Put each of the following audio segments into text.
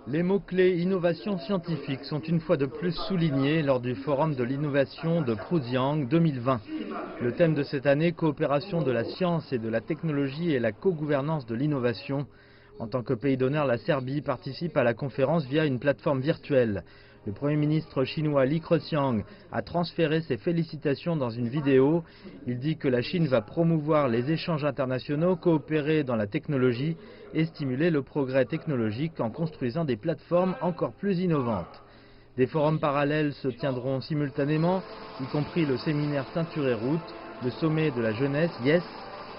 Les mots-clés innovation scientifique sont une fois de plus soulignés lors du Forum de l'innovation de Prouziang 2020. Le thème de cette année, coopération de la science et de la technologie et la co-gouvernance de l'innovation. En tant que pays d'honneur, la Serbie participe à la conférence via une plateforme virtuelle. Le Premier ministre chinois Li Keqiang a transféré ses félicitations dans une vidéo. Il dit que la Chine va promouvoir les échanges internationaux, coopérer dans la technologie et stimuler le progrès technologique en construisant des plateformes encore plus innovantes. Des forums parallèles se tiendront simultanément, y compris le séminaire Ceinture et Route, le sommet de la jeunesse YES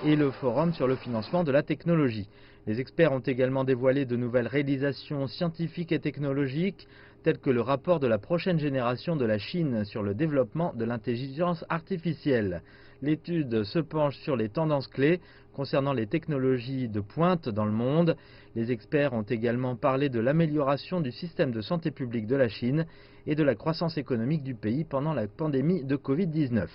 et le forum sur le financement de la technologie. Les experts ont également dévoilé de nouvelles réalisations scientifiques et technologiques, telles que le rapport de la prochaine génération de la Chine sur le développement de l'intelligence artificielle. L'étude se penche sur les tendances clés concernant les technologies de pointe dans le monde. Les experts ont également parlé de l'amélioration du système de santé publique de la Chine et de la croissance économique du pays pendant la pandémie de Covid-19.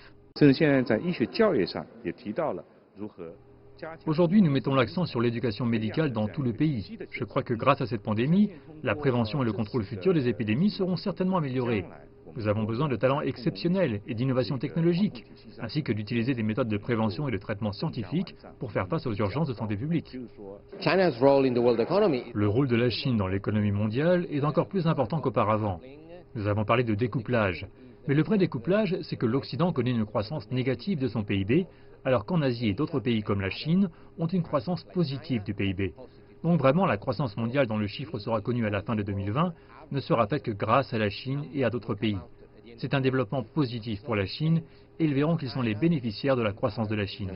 Aujourd'hui, nous mettons l'accent sur l'éducation médicale dans tout le pays. Je crois que grâce à cette pandémie, la prévention et le contrôle futur des épidémies seront certainement améliorés. Nous avons besoin de talents exceptionnels et d'innovations technologiques, ainsi que d'utiliser des méthodes de prévention et de traitement scientifiques pour faire face aux urgences de santé publique. Le rôle de la Chine dans l'économie mondiale est encore plus important qu'auparavant. Nous avons parlé de découplage. Mais le vrai découplage, c'est que l'Occident connaît une croissance négative de son PIB, alors qu'en Asie et d'autres pays comme la Chine ont une croissance positive du PIB. Donc vraiment, la croissance mondiale dont le chiffre sera connu à la fin de 2020 ne sera faite que grâce à la Chine et à d'autres pays. C'est un développement positif pour la Chine et ils verront qu'ils sont les bénéficiaires de la croissance de la Chine.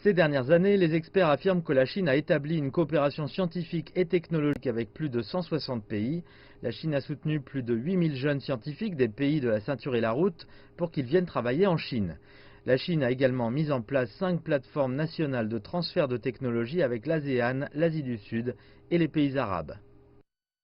Ces dernières années, les experts affirment que la Chine a établi une coopération scientifique et technologique avec plus de 160 pays. La Chine a soutenu plus de 8000 jeunes scientifiques des pays de la Ceinture et la Route pour qu'ils viennent travailler en Chine. La Chine a également mis en place 5 plateformes nationales de transfert de technologie avec l'ASEAN, l'Asie du Sud et les pays arabes.